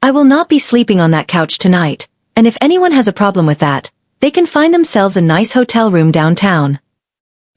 I will not be sleeping on that couch tonight, and if anyone has a problem with that, they can find themselves a nice hotel room downtown.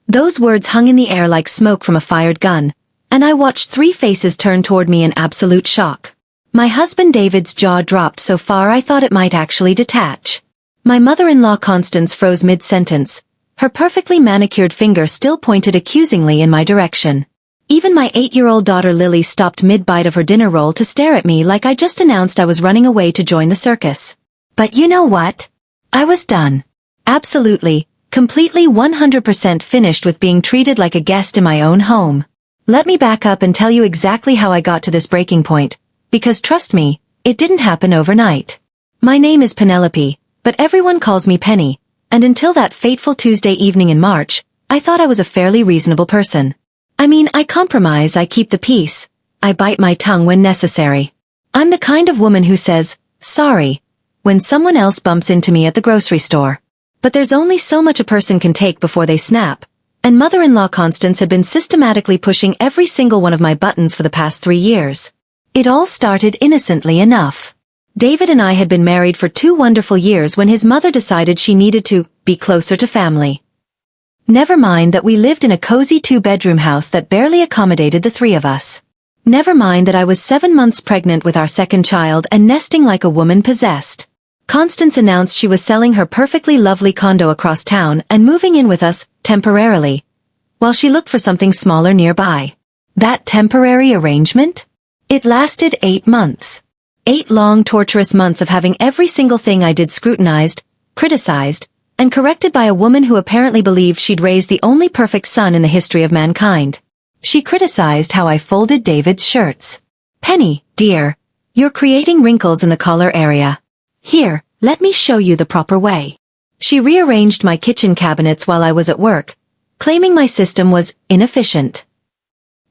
Those words hung in the air like smoke from a fired gun, and I watched 3 faces turn toward me in absolute shock. My husband David's jaw dropped so far I thought it might actually detach. My mother-in-law Constance froze mid-sentence. Her perfectly manicured finger still pointed accusingly in my direction. Even my 8-year-old daughter Lily stopped mid-bite of her dinner roll to stare at me like I just announced I was running away to join the circus. But you know what? I was done. Absolutely, completely 100% finished with being treated like a guest in my own home. Let me back up and tell you exactly how I got to this breaking point, because trust me, it didn't happen overnight. My name is Penelope, but everyone calls me Penny, and until that fateful Tuesday evening in March, I thought I was a fairly reasonable person. I mean, I compromise, I keep the peace, I bite my tongue when necessary. I'm the kind of woman who says, sorry, when someone else bumps into me at the grocery store. But there's only so much a person can take before they snap, and mother-in-law Constance had been systematically pushing every single one of my buttons for the past 3 years. It all started innocently enough. David and I had been married for 2 wonderful years when his mother decided she needed to be closer to family. Never mind that we lived in a cozy 2-bedroom house that barely accommodated the 3 of us. Never mind that I was 7 months pregnant with our second child and nesting like a woman possessed. Constance announced she was selling her perfectly lovely condo across town and moving in with us, temporarily, while she looked for something smaller nearby. That temporary arrangement? It lasted 8 months. 8 long, torturous months of having every single thing I did scrutinized, criticized, and corrected by a woman who apparently believed she'd raised the only perfect son in the history of mankind. She criticized how I folded David's shirts. Penny, dear, you're creating wrinkles in the collar area. Here, let me show you the proper way. She rearranged my kitchen cabinets while I was at work, claiming my system was inefficient.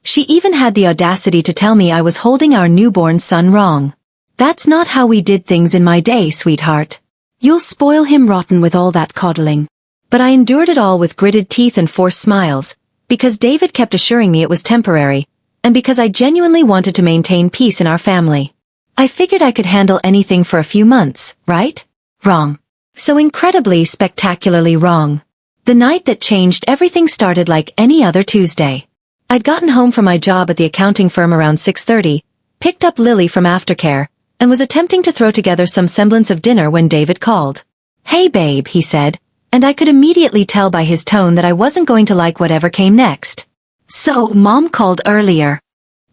She even had the audacity to tell me I was holding our newborn son wrong. That's not how we did things in my day, sweetheart. You'll spoil him rotten with all that coddling. But I endured it all with gritted teeth and forced smiles, because David kept assuring me it was temporary, and because I genuinely wanted to maintain peace in our family. I figured I could handle anything for a few months, right? Wrong. So incredibly, spectacularly wrong. The night that changed everything started like any other Tuesday. I'd gotten home from my job at the accounting firm around 6:30, picked up Lily from aftercare, and was attempting to throw together some semblance of dinner when David called. Hey babe, he said, and I could immediately tell by his tone that I wasn't going to like whatever came next. So, Mom called earlier.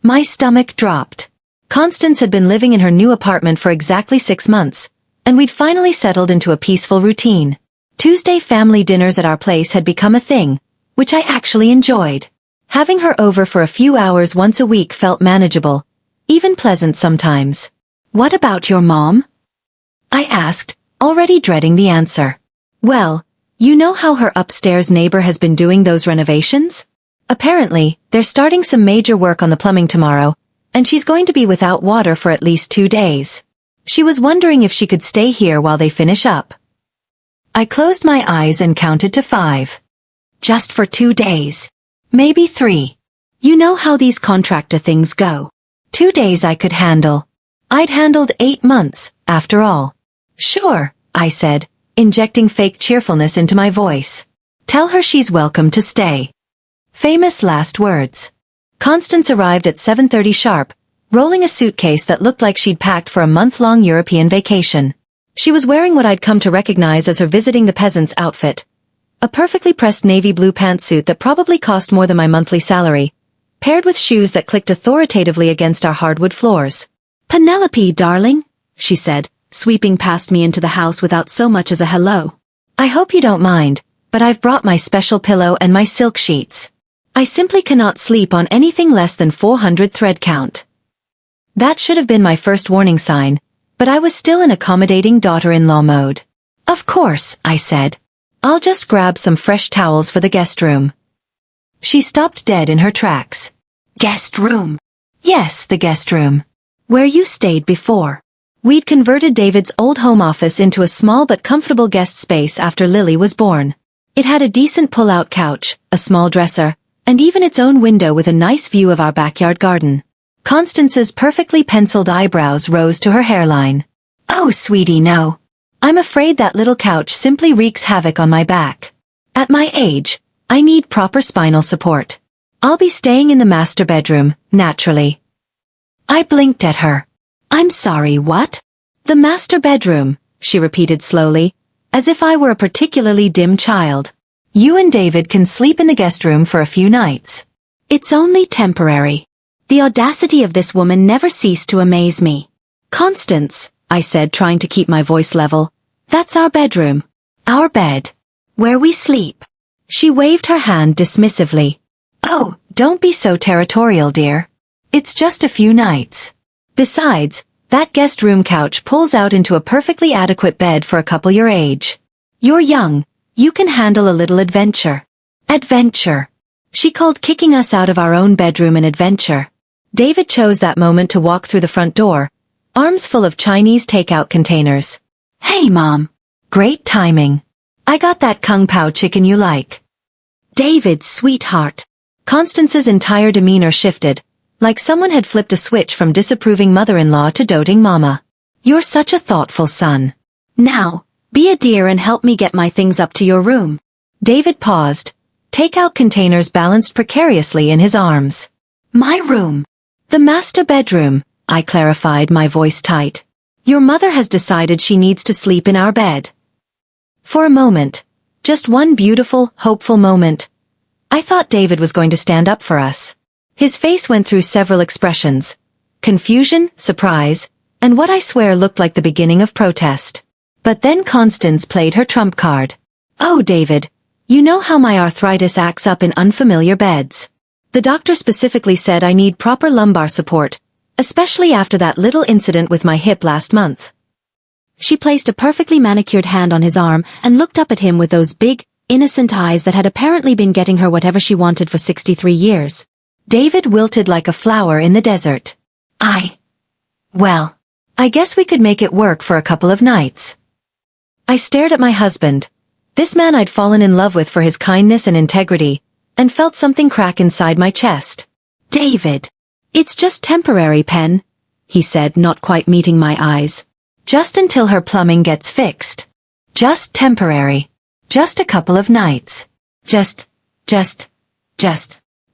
My stomach dropped. Constance had been living in her new apartment for exactly 6 months, and we'd finally settled into a peaceful routine. Tuesday family dinners at our place had become a thing, which I actually enjoyed. Having her over for a few hours once a week felt manageable, even pleasant sometimes. What about your mom? I asked, already dreading the answer. Well, you know how her upstairs neighbor has been doing those renovations? Apparently, they're starting some major work on the plumbing tomorrow, and she's going to be without water for at least 2 days. She was wondering if she could stay here while they finish up. I closed my eyes and counted to 5. Just for 2 days. Maybe 3. You know how these contractor things go. 2 days I could handle. I'd handled 8 months, after all. Sure, I said, injecting fake cheerfulness into my voice. Tell her she's welcome to stay. Famous last words. Constance arrived at 7:30 sharp, rolling a suitcase that looked like she'd packed for a month-long European vacation. She was wearing what I'd come to recognize as her visiting the peasants outfit. A perfectly pressed navy blue pantsuit that probably cost more than my monthly salary, paired with shoes that clicked authoritatively against our hardwood floors. Penelope, darling, she said, sweeping past me into the house without so much as a hello. I hope you don't mind, but I've brought my special pillow and my silk sheets. I simply cannot sleep on anything less than 400 thread count. That should have been my first warning sign, but I was still in accommodating daughter-in-law mode. Of course, I said. I'll just grab some fresh towels for the guest room. She stopped dead in her tracks. Guest room? Yes, the guest room. Where you stayed before. We'd converted David's old home office into a small but comfortable guest space after Lily was born. It had a decent pull-out couch, a small dresser, and even its own window with a nice view of our backyard garden. Constance's perfectly penciled eyebrows rose to her hairline. Oh, sweetie, no. I'm afraid that little couch simply wreaks havoc on my back. At my age, I need proper spinal support. I'll be staying in the master bedroom, naturally. I blinked at her. I'm sorry, what? The master bedroom, she repeated slowly, as if I were a particularly dim child. You and David can sleep in the guest room for a few nights. It's only temporary. The audacity of this woman never ceased to amaze me. Constance, I said, trying to keep my voice level, that's our bedroom. Our bed. Where we sleep. She waved her hand dismissively. Oh, don't be so territorial, dear. It's just a few nights. Besides, that guest room couch pulls out into a perfectly adequate bed for a couple your age. You're young. You can handle a little adventure. Adventure. She called kicking us out of our own bedroom an adventure. David chose that moment to walk through the front door, arms full of Chinese takeout containers. Hey, Mom. Great timing. I got that Kung Pao chicken you like. David, sweetheart. Constance's entire demeanor shifted, like someone had flipped a switch from disapproving mother-in-law to doting mama. You're such a thoughtful son. Now, be a dear and help me get my things up to your room. David paused. Takeout containers balanced precariously in his arms. My room. The master bedroom, I clarified, my voice tight. Your mother has decided she needs to sleep in our bed. For a moment, just one beautiful, hopeful moment, I thought David was going to stand up for us. His face went through several expressions. Confusion, surprise, and what I swear looked like the beginning of protest. But then Constance played her trump card. Oh, David, you know how my arthritis acts up in unfamiliar beds. The doctor specifically said I need proper lumbar support, especially after that little incident with my hip last month. She placed a perfectly manicured hand on his arm and looked up at him with those big, innocent eyes that had apparently been getting her whatever she wanted for 63 years. David wilted like a flower in the desert. Well, I guess we could make it work for a couple of nights. I stared at my husband, this man I'd fallen in love with for his kindness and integrity, and felt something crack inside my chest. David, it's just temporary, Pen, he said, not quite meeting my eyes. Just until her plumbing gets fixed. Just temporary. Just a couple of nights. Just.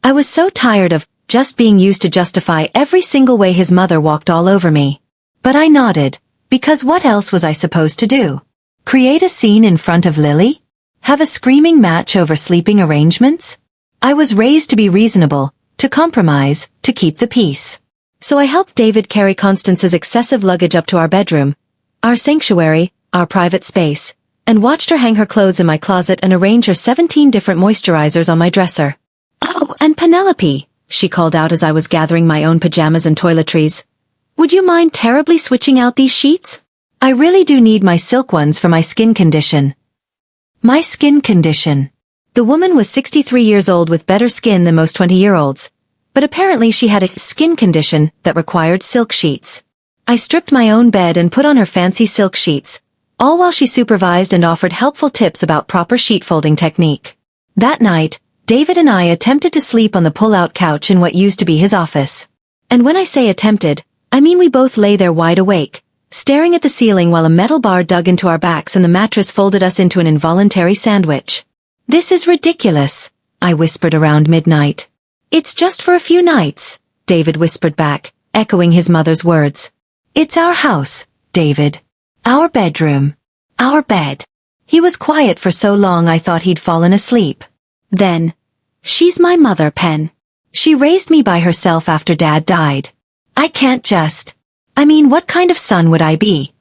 I was so tired of just being used to justify every single way his mother walked all over me. But I nodded, because what else was I supposed to do? Create a scene in front of Lily? Have a screaming match over sleeping arrangements? I was raised to be reasonable, to compromise, to keep the peace. So I helped David carry Constance's excessive luggage up to our bedroom, our sanctuary, our private space, and watched her hang her clothes in my closet and arrange her 17 different moisturizers on my dresser. Oh, and Penelope, she called out as I was gathering my own pajamas and toiletries. Would you mind terribly switching out these sheets? I really do need my silk ones for my skin condition. My skin condition. The woman was 63 years old with better skin than most 20-year-olds, but apparently she had a skin condition that required silk sheets. I stripped my own bed and put on her fancy silk sheets, all while she supervised and offered helpful tips about proper sheet folding technique. That night, David and I attempted to sleep on the pull-out couch in what used to be his office. And when I say attempted, I mean we both lay there wide awake, staring at the ceiling while a metal bar dug into our backs and the mattress folded us into an involuntary sandwich. This is ridiculous, I whispered around midnight. It's just for a few nights, David whispered back, echoing his mother's words. It's our house, David. Our bedroom. Our bed. He was quiet for so long I thought he'd fallen asleep. Then, she's my mother, Pen. She raised me by herself after Dad died. I can't just. I mean, what kind of son would I be?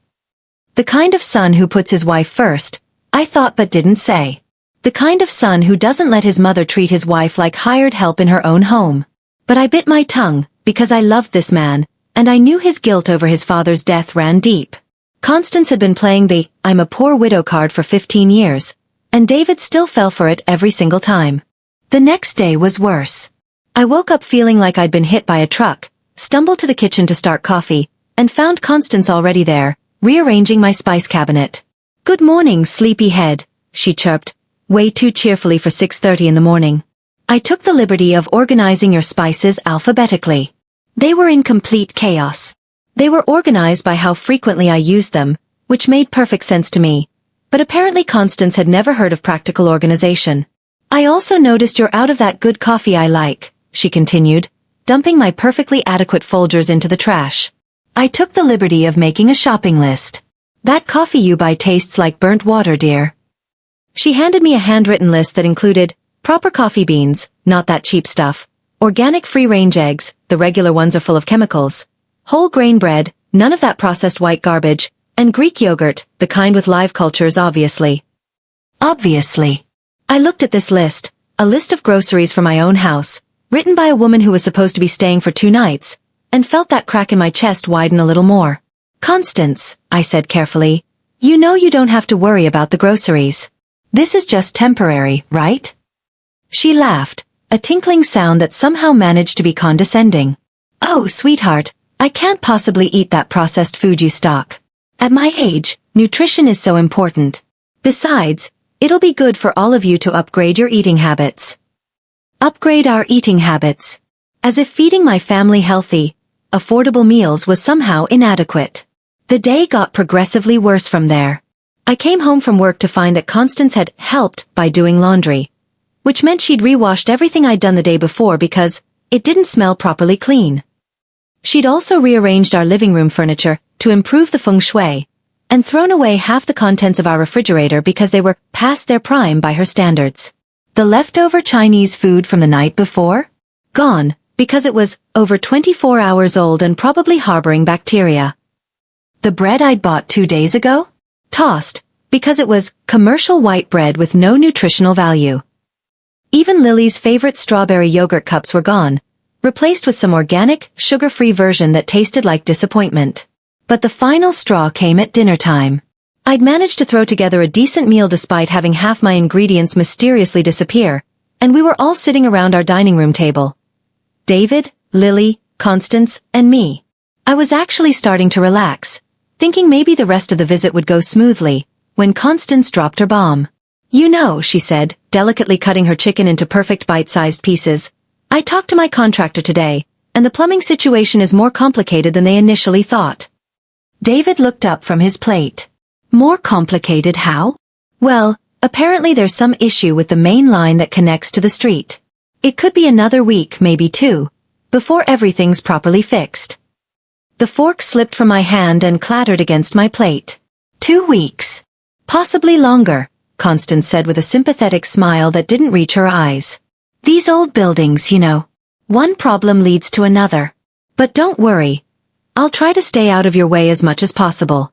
The kind of son who puts his wife first, I thought but didn't say. The kind of son who doesn't let his mother treat his wife like hired help in her own home. But I bit my tongue, because I loved this man, and I knew his guilt over his father's death ran deep. Constance had been playing the I'm a poor widow card for 15 years, and David still fell for it every single time. The next day was worse. I woke up feeling like I'd been hit by a truck, stumbled to the kitchen to start coffee, and found Constance already there, rearranging my spice cabinet. Good morning, sleepyhead, she chirped, way too cheerfully for 6:30 in the morning. I took the liberty of organizing your spices alphabetically. They were in complete chaos. They were organized by how frequently I used them, which made perfect sense to me. But apparently Constance had never heard of practical organization. I also noticed you're out of that good coffee I like, she continued, dumping my perfectly adequate Folgers into the trash. I took the liberty of making a shopping list. That coffee you buy tastes like burnt water, dear. She handed me a handwritten list that included proper coffee beans, not that cheap stuff, organic free-range eggs, the regular ones are full of chemicals, whole grain bread, none of that processed white garbage, and Greek yogurt, the kind with live cultures obviously. Obviously. I looked at this list, a list of groceries for my own house, written by a woman who was supposed to be staying for 2 nights, and felt that crack in my chest widen a little more. Constance, I said carefully, you know you don't have to worry about the groceries. This is just temporary, right? She laughed, a tinkling sound that somehow managed to be condescending. Oh, sweetheart, I can't possibly eat that processed food you stock. At my age, nutrition is so important. Besides, it'll be good for all of you to upgrade your eating habits. Upgrade our eating habits. As if feeding my family healthy, affordable meals was somehow inadequate. The day got progressively worse from there. I came home from work to find that Constance had helped by doing laundry, which meant she'd rewashed everything I'd done the day before because it didn't smell properly clean. She'd also rearranged our living room furniture to improve the feng shui, and thrown away half the contents of our refrigerator because they were past their prime by her standards. The leftover Chinese food from the night before? Gone, because it was over 24 hours old and probably harboring bacteria. The bread I'd bought 2 days ago? Tossed, because it was commercial white bread with no nutritional value. Even Lily's favorite strawberry yogurt cups were gone, replaced with some organic, sugar-free version that tasted like disappointment. But the final straw came at dinner time. I'd managed to throw together a decent meal despite having half my ingredients mysteriously disappear, and we were all sitting around our dining room table. David, Lily, Constance, and me. I was actually starting to relax, thinking maybe the rest of the visit would go smoothly, when Constance dropped her bomb. You know, she said, delicately cutting her chicken into perfect bite-sized pieces, I talked to my contractor today, and the plumbing situation is more complicated than they initially thought. David looked up from his plate. More complicated how? Well, apparently there's some issue with the main line that connects to the street. It could be another week, maybe 2, before everything's properly fixed. The fork slipped from my hand and clattered against my plate. 2 weeks. Possibly longer, Constance said with a sympathetic smile that didn't reach her eyes. These old buildings, you know. One problem leads to another. But don't worry. I'll try to stay out of your way as much as possible.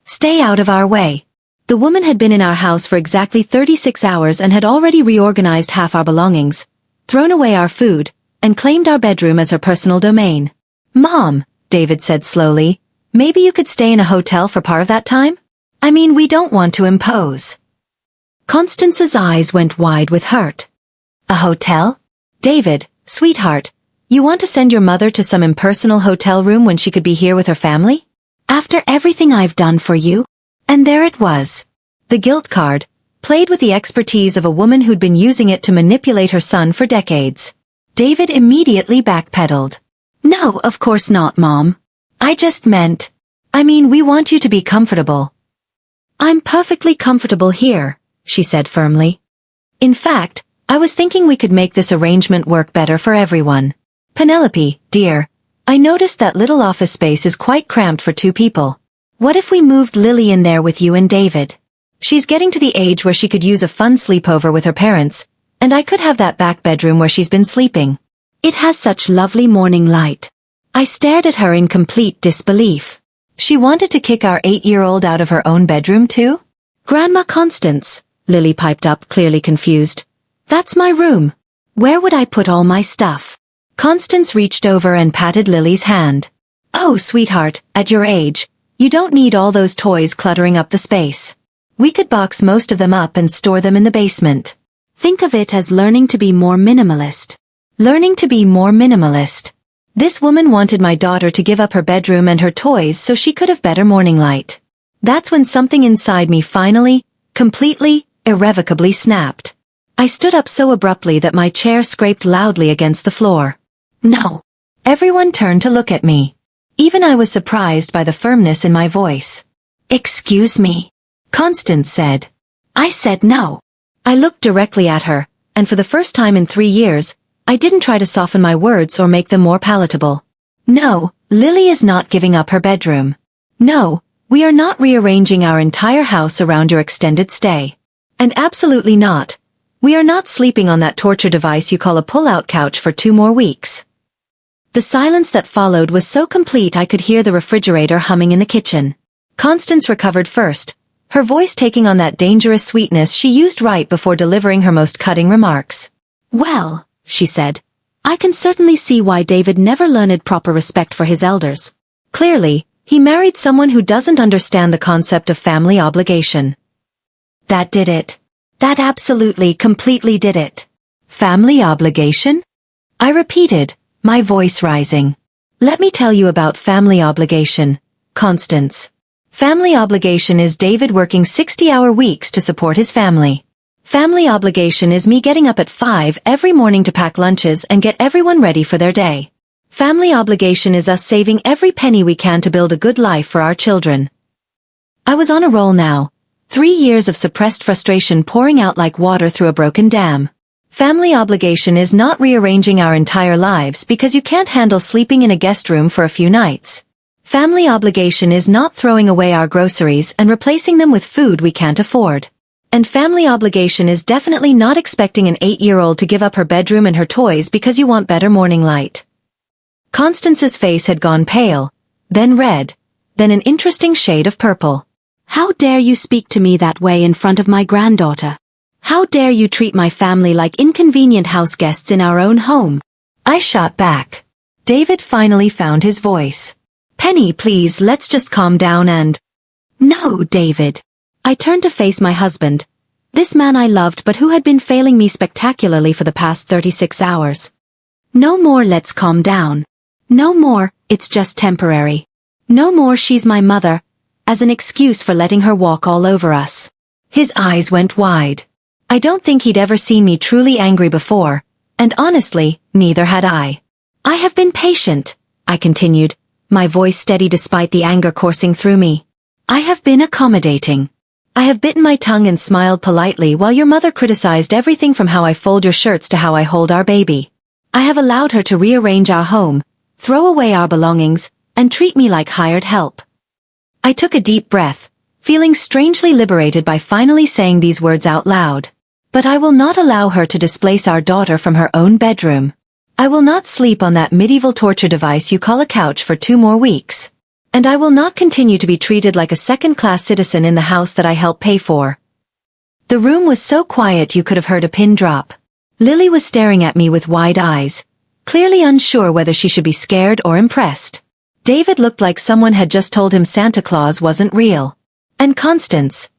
Stay out of our way. The woman had been in our house for exactly 36 hours and had already reorganized half our belongings, thrown away our food, and claimed our bedroom as her personal domain. Mom, David said slowly, maybe you could stay in a hotel for part of that time? I mean, we don't want to impose. Constance's eyes went wide with hurt. A hotel? David, sweetheart, you want to send your mother to some impersonal hotel room when she could be here with her family? After everything I've done for you? And there it was. The guilt card, played with the expertise of a woman who'd been using it to manipulate her son for decades. David immediately backpedaled. No, of course not, Mom. I just meant... we want you to be comfortable. I'm perfectly comfortable here, she said firmly. In fact, I was thinking we could make this arrangement work better for everyone. Penelope, dear, I noticed that little office space is quite cramped for 2 people. What if we moved Lily in there with you and David? She's getting to the age where she could use a fun sleepover with her parents, and I could have that back bedroom where she's been sleeping. It has such lovely morning light. I stared at her in complete disbelief. She wanted to kick our 8-year-old out of her own bedroom too? Grandma Constance, Lily piped up, clearly confused. That's my room. Where would I put all my stuff? Constance reached over and patted Lily's hand. Oh, sweetheart, at your age, you don't need all those toys cluttering up the space. We could box most of them up and store them in the basement. Think of it as learning to be more minimalist. Learning to be more minimalist. This woman wanted my daughter to give up her bedroom and her toys so she could have better morning light. That's when something inside me finally, completely, irrevocably snapped. I stood up so abruptly that my chair scraped loudly against the floor. No. Everyone turned to look at me. Even I was surprised by the firmness in my voice. "Excuse me," Constance said. I said no. I looked directly at her, and for the first time in 3 years, I didn't try to soften my words or make them more palatable. No, Lily is not giving up her bedroom. No, we are not rearranging our entire house around your extended stay. And absolutely not. We are not sleeping on that torture device you call a pull-out couch for 2 more weeks. The silence that followed was so complete I could hear the refrigerator humming in the kitchen. Constance recovered first, her voice taking on that dangerous sweetness she used right before delivering her most cutting remarks. "Well," she said, "I can certainly see why David never learned proper respect for his elders. Clearly, he married someone who doesn't understand the concept of family obligation." That did it. That absolutely, completely did it. Family obligation? I repeated, my voice rising. "Let me tell you about family obligation, Constance. Family obligation is David working 60-hour weeks to support his family. Family obligation is me getting up at 5 every morning to pack lunches and get everyone ready for their day. Family obligation is us saving every penny we can to build a good life for our children." I was on a roll now. 3 years of suppressed frustration pouring out like water through a broken dam. Family obligation is not rearranging our entire lives because you can't handle sleeping in a guest room for a few nights. Family obligation is not throwing away our groceries and replacing them with food we can't afford. And family obligation is definitely not expecting an 8-year-old to give up her bedroom and her toys because you want better morning light. Constance's face had gone pale, then red, then an interesting shade of purple. "How dare you speak to me that way in front of my granddaughter? How dare you treat my family like inconvenient house guests in our own home?" I shot back. David finally found his voice. "Penny, please, let's just calm down and—" "No, David." I turned to face my husband, this man I loved but who had been failing me spectacularly for the past 36 hours. "No more let's calm down. No more, it's just temporary. No more she's my mother, as an excuse for letting her walk all over us." His eyes went wide. I don't think he'd ever seen me truly angry before, and honestly, neither had I. "I have been patient," I continued, my voice steady despite the anger coursing through me. "I have been accommodating. I have bitten my tongue and smiled politely while your mother criticized everything from how I fold your shirts to how I hold our baby. I have allowed her to rearrange our home, throw away our belongings, and treat me like hired help." I took a deep breath, feeling strangely liberated by finally saying these words out loud. "But I will not allow her to displace our daughter from her own bedroom. I will not sleep on that medieval torture device you call a couch for 2 more weeks. And I will not continue to be treated like a second-class citizen in the house that I help pay for." The room was so quiet you could have heard a pin drop. Lily was staring at me with wide eyes, clearly unsure whether she should be scared or impressed. David looked like someone had just told him Santa Claus wasn't real. And Constance?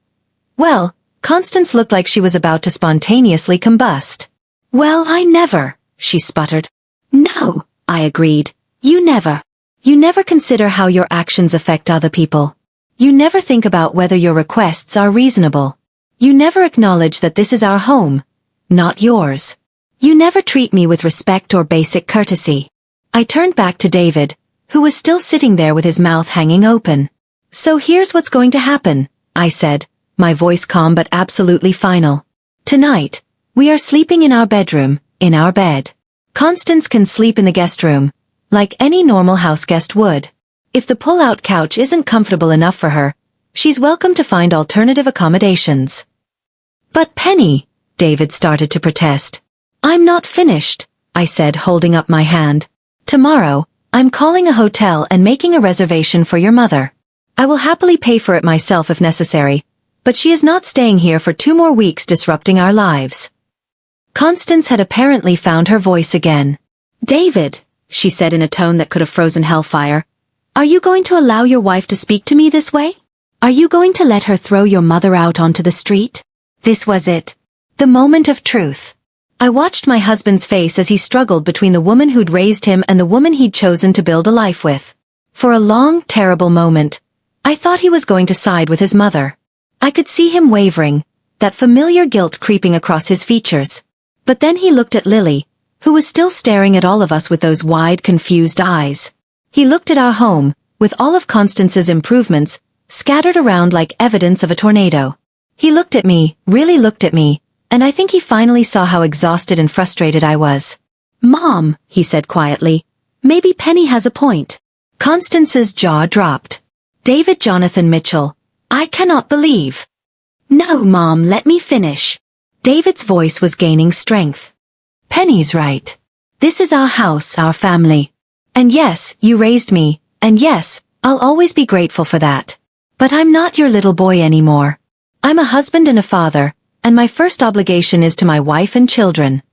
Well, Constance looked like she was about to spontaneously combust. "Well, I never," she sputtered. "No," I agreed. "You never. You never consider how your actions affect other people. You never think about whether your requests are reasonable. You never acknowledge that this is our home, not yours. You never treat me with respect or basic courtesy." I turned back to David, who was still sitting there with his mouth hanging open. "So here's what's going to happen," I said, my voice calm but absolutely final. "Tonight, we are sleeping in our bedroom, in our bed. Constance can sleep in the guest room, like any normal house guest would. If the pull-out couch isn't comfortable enough for her, she's welcome to find alternative accommodations." "But Penny," David started to protest. "I'm not finished," I said, holding up my hand. "Tomorrow, I'm calling a hotel and making a reservation for your mother. I will happily pay for it myself if necessary, but she is not staying here for 2 more weeks disrupting our lives." Constance had apparently found her voice again. "David," she said in a tone that could have frozen hellfire, "are you going to allow your wife to speak to me this way? Are you going to let her throw your mother out onto the street?" This was it. The moment of truth. I watched my husband's face as he struggled between the woman who'd raised him and the woman he'd chosen to build a life with. For a long, terrible moment, I thought he was going to side with his mother. I could see him wavering, that familiar guilt creeping across his features. But then he looked at Lily, who was still staring at all of us with those wide, confused eyes. He looked at our home, with all of Constance's improvements, scattered around like evidence of a tornado. He looked at me, really looked at me, and I think he finally saw how exhausted and frustrated I was. "Mom," he said quietly, "maybe Penny has a point." Constance's jaw dropped. "David Jonathan Mitchell, I cannot believe." "No, Mom, let me finish." David's voice was gaining strength. "Penny's right. This is our house, our family. And yes, you raised me, and yes, I'll always be grateful for that. But I'm not your little boy anymore. I'm a husband and a father, and my first obligation is to my wife and children."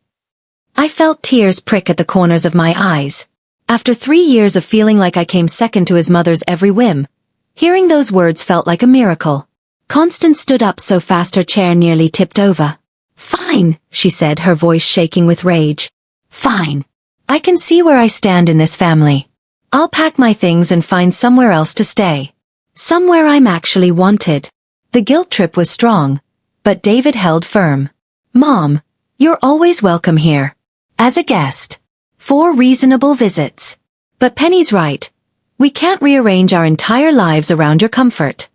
I felt tears prick at the corners of my eyes. After 3 years of feeling like I came second to his mother's every whim, hearing those words felt like a miracle. Constance stood up so fast her chair nearly tipped over. "Fine," she said, her voice shaking with rage. "Fine. I can see where I stand in this family. I'll pack my things and find somewhere else to stay. Somewhere I'm actually wanted." The guilt trip was strong, but David held firm. "Mom, you're always welcome here. As a guest. For reasonable visits. But Penny's right. We can't rearrange our entire lives around your comfort."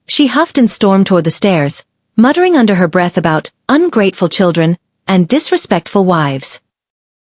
She huffed and stormed toward the stairs, muttering under her breath about ungrateful children and disrespectful wives.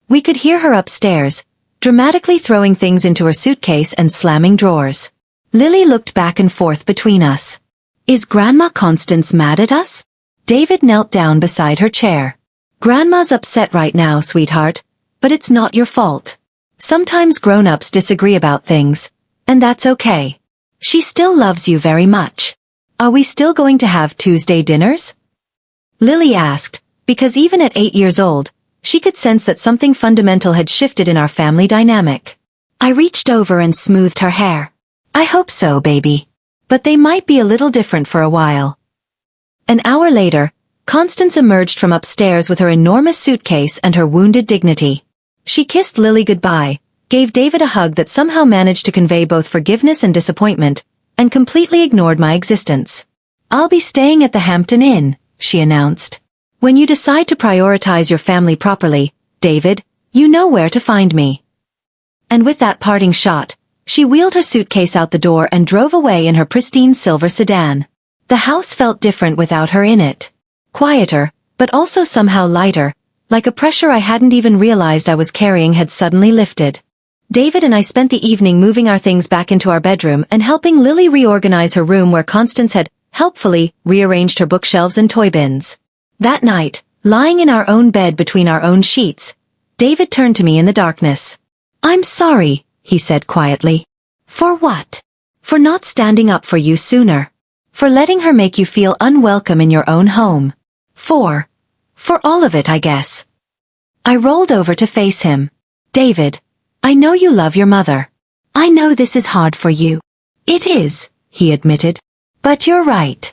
We could hear her upstairs, dramatically throwing things into her suitcase and slamming drawers. Lily looked back and forth between us. "Is Grandma Constance mad at us?" David knelt down beside her chair. "Grandma's upset right now, sweetheart, but it's not your fault. Sometimes grown-ups disagree about things, and that's okay. She still loves you very much. Are we still going to have Tuesday dinners?" Lily asked, because even at 8 years old, she could sense that something fundamental had shifted in our family dynamic. I reached over and smoothed her hair. "I hope so, baby. But they might be a little different for a while." An hour later, Constance emerged from upstairs with her enormous suitcase and her wounded dignity. She kissed Lily goodbye, gave David a hug that somehow managed to convey both forgiveness and disappointment, and completely ignored my existence. "I'll be staying at the Hampton Inn," she announced. "When you decide to prioritize your family properly, David, you know where to find me." And with that parting shot, she wheeled her suitcase out the door and drove away in her pristine silver sedan. The house felt different without her in it. Quieter, but also somehow lighter, like a pressure I hadn't even realized I was carrying had suddenly lifted. David and I spent the evening moving our things back into our bedroom and helping Lily reorganize her room where Constance had, helpfully, rearranged her bookshelves and toy bins. That night, lying in our own bed between our own sheets, David turned to me in the darkness. "I'm sorry," he said quietly. "For what?" "For not standing up for you sooner. For letting her make you feel unwelcome in your own home. For all of it, I guess." I rolled over to face him. "David, I know you love your mother. I know this is hard for you." "It is," he admitted. "But you're right.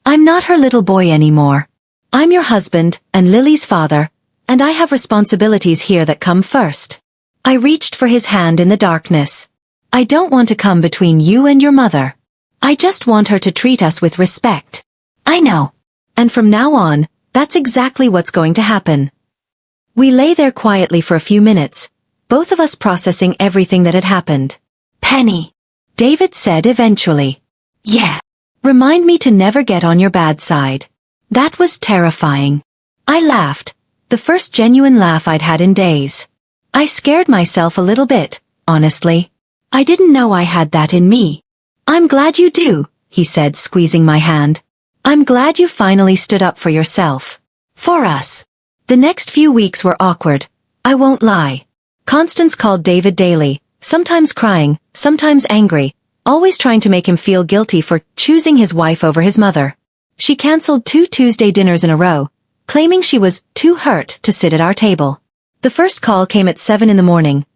I'm not her little boy anymore. I'm your husband and Lily's father, and I have responsibilities here that come first." I reached for his hand in the darkness. "I don't want to come between you and your mother. I just want her to treat us with respect." "I know. And from now on, that's exactly what's going to happen." We lay there quietly for a few minutes, both of us processing everything that had happened. "Penny," David said eventually. "Yeah. Remind me to never get on your bad side." That was terrifying. I laughed, the first genuine laugh I'd had in days. I scared myself a little bit, honestly. I didn't know I had that in me. "I'm glad you do," he said, squeezing my hand. "I'm glad you finally stood up for yourself. For us." The next few weeks were awkward. I won't lie. Constance called David daily, sometimes crying, sometimes angry, always trying to make him feel guilty for choosing his wife over his mother. She canceled 2 Tuesday dinners in a row, claiming she was too hurt to sit at our table. The first call came at 7 in the morning,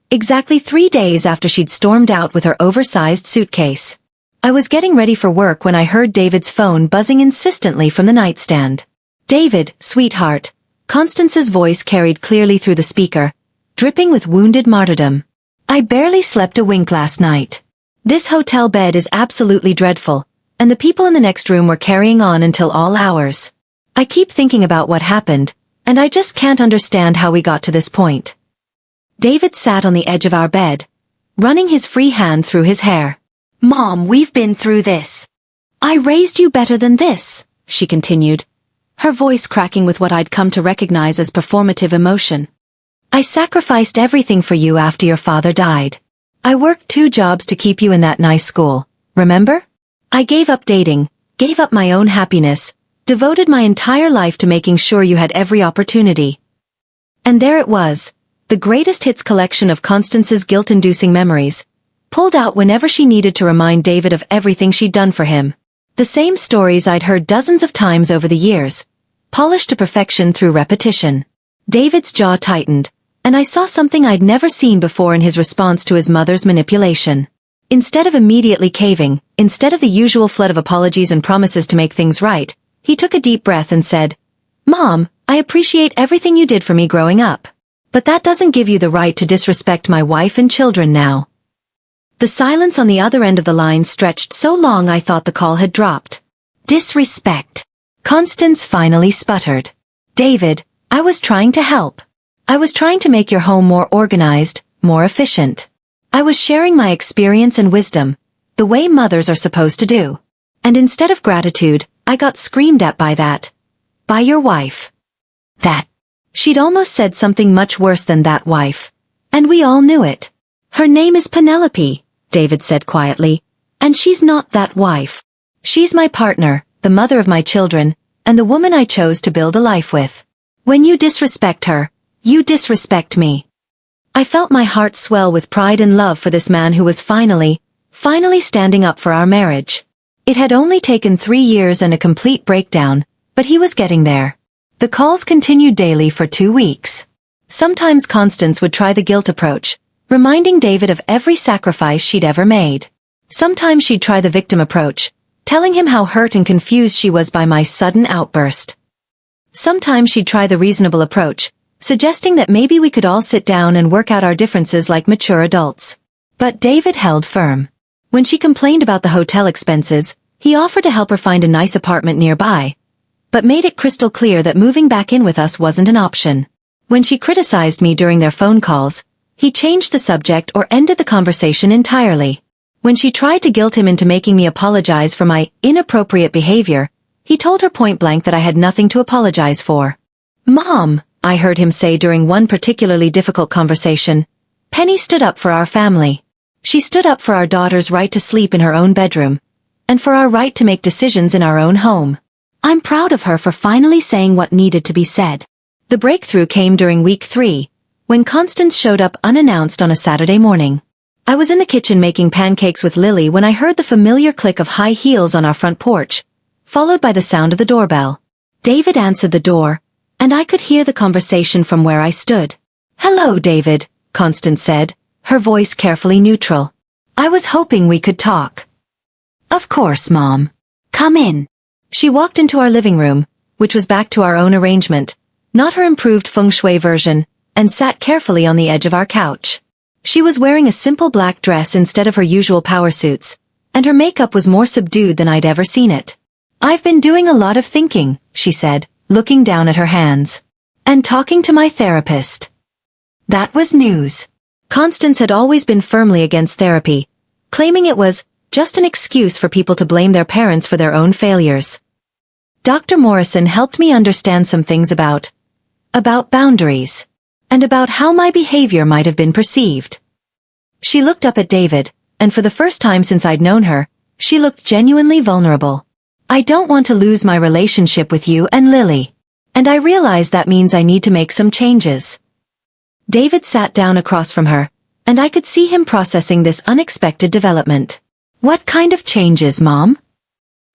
exactly 3 days after she'd stormed out with her oversized suitcase. I was getting ready for work when I heard David's phone buzzing insistently from the nightstand. "David, sweetheart." Constance's voice carried clearly through the speaker, dripping with wounded martyrdom. "I barely slept a wink last night. This hotel bed is absolutely dreadful, and the people in the next room were carrying on until all hours. I keep thinking about what happened, And I just can't understand how we got to this point. David sat on the edge of our bed, running his free hand through his hair. Mom, we've been through this. I raised you better than this, she continued, her voice cracking with what I'd come to recognize as performative emotion. I sacrificed everything for you after your father died. I worked 2 jobs to keep you in that nice school, remember? I gave up dating, gave up my own happiness, devoted my entire life to making sure you had every opportunity. And there it was, the greatest hits collection of Constance's guilt-inducing memories, pulled out whenever she needed to remind David of everything she'd done for him. The same stories I'd heard dozens of times over the years, polished to perfection through repetition. David's jaw tightened, and I saw something I'd never seen before in his response to his mother's manipulation. Instead of immediately caving, instead of the usual flood of apologies and promises to make things right, he took a deep breath and said, Mom, I appreciate everything you did for me growing up. But that doesn't give you the right to disrespect my wife and children now. The silence on the other end of the line stretched so long I thought the call had dropped. Disrespect. Constance finally sputtered. David, I was trying to help. I was trying to make your home more organized, more efficient. I was sharing my experience and wisdom, the way mothers are supposed to do. And instead of gratitude, I got screamed at by that. By your wife. That. She'd almost said something much worse than that wife. And we all knew it. Her name is Penelope, David said quietly. And she's not that wife. She's my partner, the mother of my children, and the woman I chose to build a life with. When you disrespect her, you disrespect me. I felt my heart swell with pride and love for this man who was finally standing up for our marriage. It had only taken 3 years and a complete breakdown, but he was getting there. The calls continued daily for 2 weeks. Sometimes Constance would try the guilt approach, reminding David of every sacrifice she'd ever made. Sometimes she'd try the victim approach, telling him how hurt and confused she was by my sudden outburst. Sometimes she'd try the reasonable approach, suggesting that maybe we could all sit down and work out our differences like mature adults. But David held firm. When she complained about the hotel expenses, he offered to help her find a nice apartment nearby, but made it crystal clear that moving back in with us wasn't an option. When she criticized me during their phone calls, he changed the subject or ended the conversation entirely. When she tried to guilt him into making me apologize for my inappropriate behavior, he told her point blank that I had nothing to apologize for. Mom, I heard him say during one particularly difficult conversation, Penny stood up for our family. She stood up for our daughter's right to sleep in her own bedroom, and for our right to make decisions in our own home. I'm proud of her for finally saying what needed to be said. The breakthrough came during week 3, when Constance showed up unannounced on a Saturday morning. I was in the kitchen making pancakes with Lily when I heard the familiar click of high heels on our front porch, followed by the sound of the doorbell. David answered the door, and I could hear the conversation from where I stood. Hello, David, Constance said, her voice carefully neutral. I was hoping we could talk. Of course, Mom. Come in. She walked into our living room, which was back to our own arrangement, not her improved feng shui version, and sat carefully on the edge of our couch. She was wearing a simple black dress instead of her usual power suits, and her makeup was more subdued than I'd ever seen it. I've been doing a lot of thinking, she said, looking down at her hands. And talking to my therapist. That was news. Constance had always been firmly against therapy, claiming it was just an excuse for people to blame their parents for their own failures. Dr. Morrison helped me understand some things about boundaries, and about how my behavior might have been perceived. She looked up at David, and for the first time since I'd known her, she looked genuinely vulnerable. I don't want to lose my relationship with you and Lily, and I realize that means I need to make some changes. David sat down across from her, and I could see him processing this unexpected development. What kind of changes, Mom?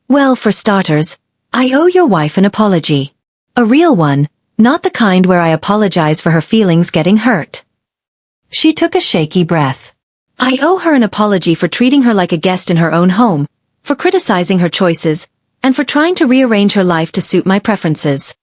Well, for starters, I owe your wife an apology. A real one, not the kind where I apologize for her feelings getting hurt. She took a shaky breath. I owe her an apology for treating her like a guest in her own home, for criticizing her choices, and for trying to rearrange her life to suit my preferences.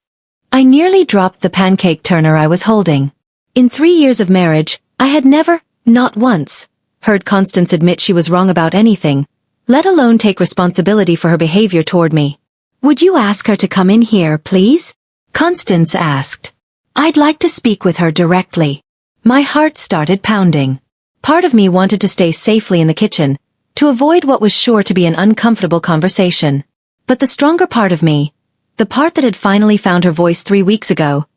I nearly dropped the pancake turner I was holding. In 3 years of marriage, I had never, not once, heard Constance admit she was wrong about anything, let alone take responsibility for her behavior toward me. Would you ask her to come in here, please? Constance asked. I'd like to speak with her directly. My heart started pounding. Part of me wanted to stay safely in the kitchen, to avoid what was sure to be an uncomfortable conversation. But the stronger part of me, the part that had finally found her voice 3 weeks ago,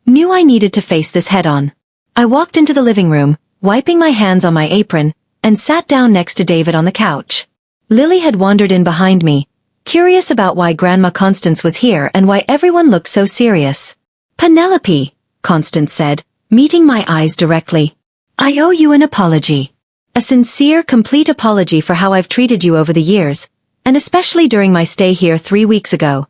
knew I needed to face this head-on. I walked into the living room, wiping my hands on my apron, and sat down next to David on the couch. Lily had wandered in behind me, curious about why Grandma Constance was here and why everyone looked so serious. "Penelope," Constance said, meeting my eyes directly. "I owe you an apology. A sincere, complete apology for how I've treated you over the years, and especially during my stay here 3 weeks ago."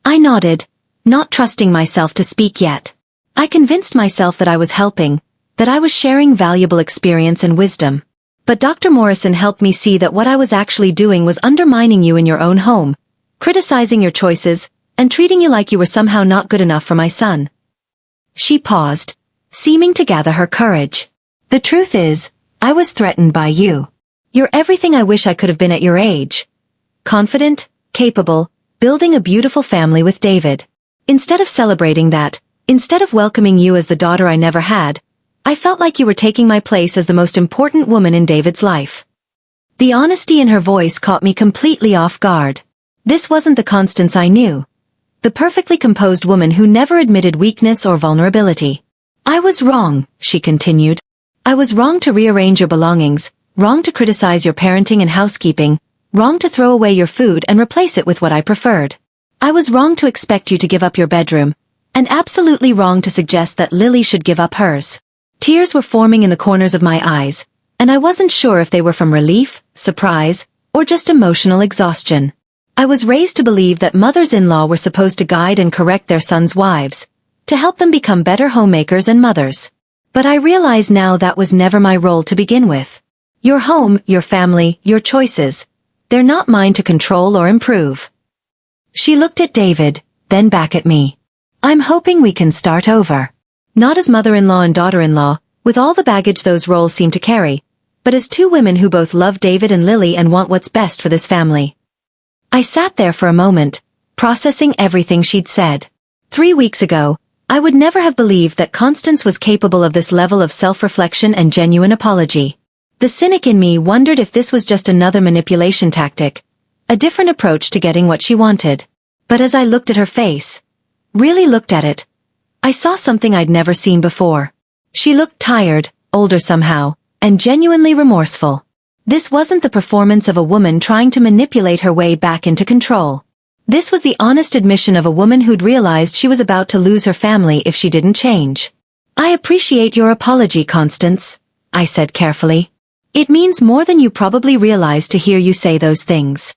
I nodded, not trusting myself to speak yet. I convinced myself that I was helping, that I was sharing valuable experience and wisdom. But Dr. Morrison helped me see that what I was actually doing was undermining you in your own home, criticizing your choices, and treating you like you were somehow not good enough for my son. She paused, seeming to gather her courage. "The truth is, I was threatened by you. You're everything I wish I could have been at your age. Confident, capable, building a beautiful family with David. Instead of celebrating that, instead of welcoming you as the daughter I never had, I felt like you were taking my place as the most important woman in David's life." The honesty in her voice caught me completely off guard. This wasn't the Constance I knew. The perfectly composed woman who never admitted weakness or vulnerability. "I was wrong," she continued. "I was wrong to rearrange your belongings, wrong to criticize your parenting and housekeeping, wrong to throw away your food and replace it with what I preferred. I was wrong to expect you to give up your bedroom, and absolutely wrong to suggest that Lily should give up hers." Tears were forming in the corners of my eyes, and I wasn't sure if they were from relief, surprise, or just emotional exhaustion. I was raised to believe that mothers-in-law were supposed to guide and correct their sons' wives, to help them become better homemakers and mothers. But I realize now that was never my role to begin with. Your home, your family, your choices, they're not mine to control or improve. She looked at David, then back at me. "I'm hoping we can start over. Not as mother-in-law and daughter-in-law, with all the baggage those roles seem to carry, but as two women who both love David and Lily and want what's best for this family." I sat there for a moment, processing everything she'd said. 3 weeks ago, I would never have believed that Constance was capable of this level of self-reflection and genuine apology. The cynic in me wondered if this was just another manipulation tactic, a different approach to getting what she wanted. But as I looked at her face, really looked at it, I saw something I'd never seen before. She looked tired, older somehow, and genuinely remorseful. This wasn't the performance of a woman trying to manipulate her way back into control. This was the honest admission of a woman who'd realized she was about to lose her family if she didn't change. "I appreciate your apology, Constance," I said carefully. "It means more than you probably realize to hear you say those things.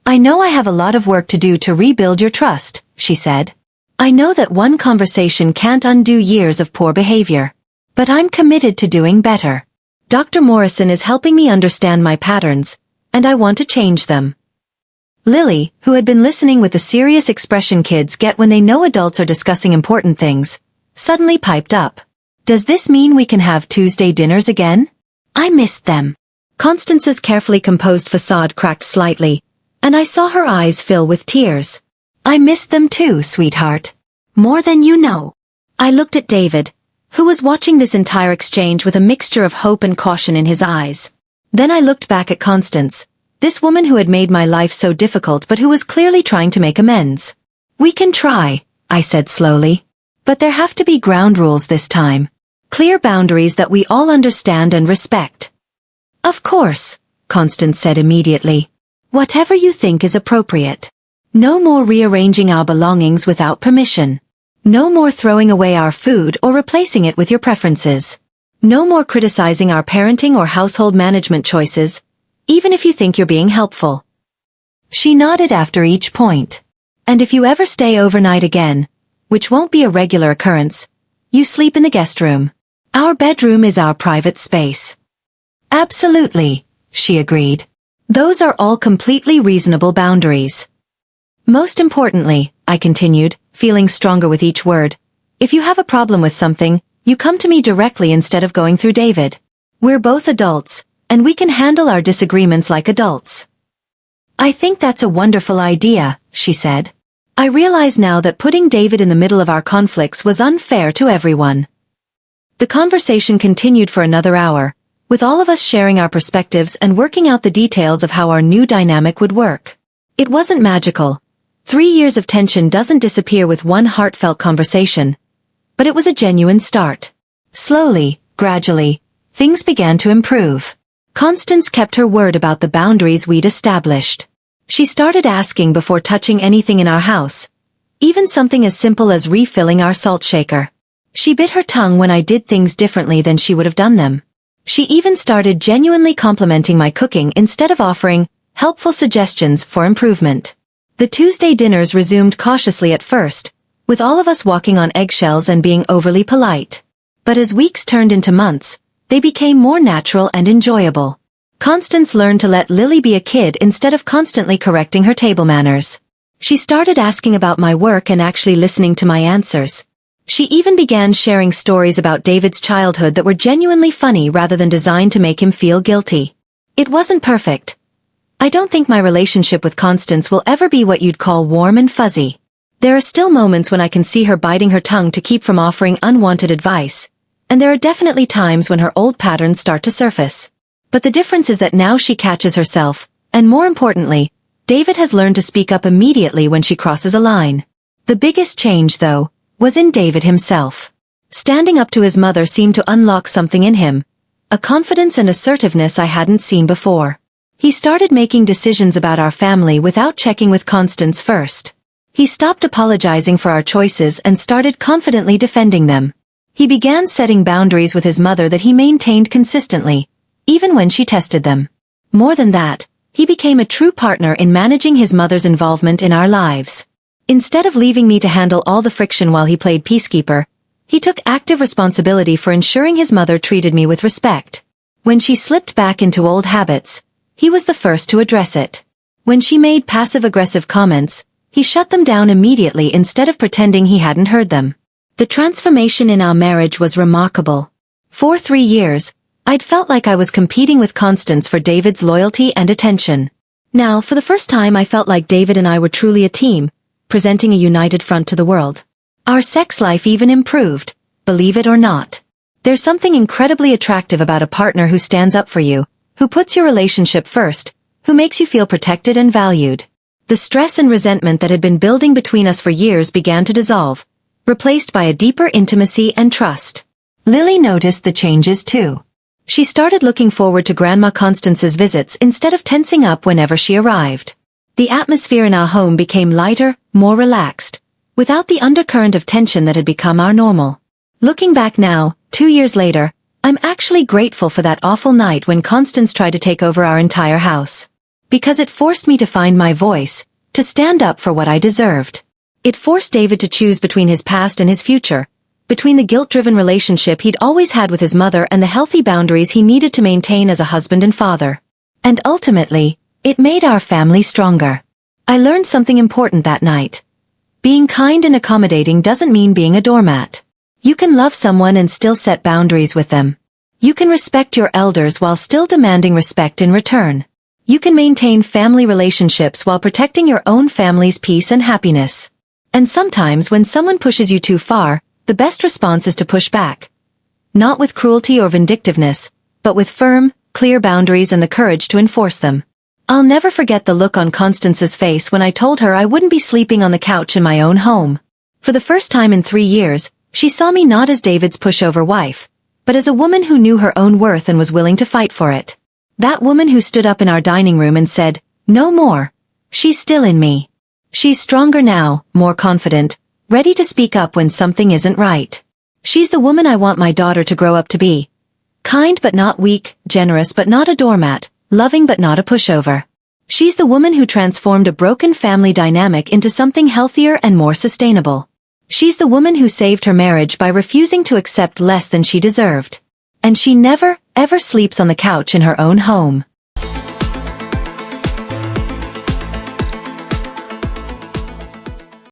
I know I have a lot of work to do to rebuild your trust," she said. "I know that one conversation can't undo years of poor behavior. But I'm committed to doing better. Dr. Morrison is helping me understand my patterns, and I want to change them." Lily, who had been listening with the serious expression kids get when they know adults are discussing important things, suddenly piped up. "Does this mean we can have Tuesday dinners again? I missed them." Constance's carefully composed facade cracked slightly, and I saw her eyes fill with tears. "I missed them too, sweetheart. More than you know." I looked at David, who was watching this entire exchange with a mixture of hope and caution in his eyes. Then I looked back at Constance, this woman who had made my life so difficult but who was clearly trying to make amends. "We can try," I said slowly. "But there have to be ground rules this time. Clear boundaries that we all understand and respect." "Of course," Constance said immediately. "Whatever you think is appropriate. No more rearranging our belongings without permission. No more throwing away our food or replacing it with your preferences. No more criticizing our parenting or household management choices, even if you think you're being helpful." She nodded after each point. "And if you ever stay overnight again, which won't be a regular occurrence, you sleep in the guest room. Our bedroom is our private space." "Absolutely," she agreed. "Those are all completely reasonable boundaries. Most importantly," I continued, feeling stronger with each word, "if you have a problem with something, you come to me directly instead of going through David. We're both adults, and we can handle our disagreements like adults." "I think that's a wonderful idea," she said. I realize now that putting David in the middle of our conflicts was unfair to everyone. The conversation continued for another hour, with all of us sharing our perspectives and working out the details of how our new dynamic would work. It wasn't magical. 3 years of tension doesn't disappear with one heartfelt conversation. But it was a genuine start. Slowly, gradually, things began to improve. Constance kept her word about the boundaries we'd established. She started asking before touching anything in our house, even something as simple as refilling our salt shaker. She bit her tongue when I did things differently than she would have done them. She even started genuinely complimenting my cooking instead of offering helpful suggestions for improvement. The Tuesday dinners resumed cautiously at first, with all of us walking on eggshells and being overly polite. But as weeks turned into months, they became more natural and enjoyable. Constance learned to let Lily be a kid instead of constantly correcting her table manners. She started asking about my work and actually listening to my answers. She even began sharing stories about David's childhood that were genuinely funny rather than designed to make him feel guilty. It wasn't perfect. I don't think my relationship with Constance will ever be what you'd call warm and fuzzy. There are still moments when I can see her biting her tongue to keep from offering unwanted advice, and there are definitely times when her old patterns start to surface. But the difference is that now she catches herself, and more importantly, David has learned to speak up immediately when she crosses a line. The biggest change, though, was in David himself. Standing up to his mother seemed to unlock something in him, a confidence and assertiveness I hadn't seen before. He started making decisions about our family without checking with Constance first. He stopped apologizing for our choices and started confidently defending them. He began setting boundaries with his mother that he maintained consistently, even when she tested them. More than that, he became a true partner in managing his mother's involvement in our lives. Instead of leaving me to handle all the friction while he played peacekeeper, he took active responsibility for ensuring his mother treated me with respect. When she slipped back into old habits, he was the first to address it. When she made passive-aggressive comments, he shut them down immediately instead of pretending he hadn't heard them. The transformation in our marriage was remarkable. For 3 years, I'd felt like I was competing with Constance for David's loyalty and attention. Now, for the first time, I felt like David and I were truly a team, presenting a united front to the world. Our sex life even improved, believe it or not. There's something incredibly attractive about a partner who stands up for you, who puts your relationship first, who makes you feel protected and valued. The stress and resentment that had been building between us for years began to dissolve, replaced by a deeper intimacy and trust. Lily noticed the changes too. She started looking forward to Grandma Constance's visits instead of tensing up whenever she arrived. The atmosphere in our home became lighter, more relaxed, without the undercurrent of tension that had become our normal. Looking back now, 2 years later, I'm actually grateful for that awful night when Constance tried to take over our entire house. Because it forced me to find my voice, to stand up for what I deserved. It forced David to choose between his past and his future, between the guilt-driven relationship he'd always had with his mother and the healthy boundaries he needed to maintain as a husband and father. And ultimately, it made our family stronger. I learned something important that night. Being kind and accommodating doesn't mean being a doormat. You can love someone and still set boundaries with them. You can respect your elders while still demanding respect in return. You can maintain family relationships while protecting your own family's peace and happiness. And sometimes when someone pushes you too far, the best response is to push back. Not with cruelty or vindictiveness, but with firm, clear boundaries and the courage to enforce them. I'll never forget the look on Constance's face when I told her I wouldn't be sleeping on the couch in my own home. For the first time in 3 years, she saw me not as David's pushover wife, but as a woman who knew her own worth and was willing to fight for it. That woman who stood up in our dining room and said, "No more." She's still in me. She's stronger now, more confident, ready to speak up when something isn't right. She's the woman I want my daughter to grow up to be. Kind but not weak, generous but not a doormat, loving but not a pushover. She's the woman who transformed a broken family dynamic into something healthier and more sustainable. She's the woman who saved her marriage by refusing to accept less than she deserved. And she never, ever sleeps on the couch in her own home.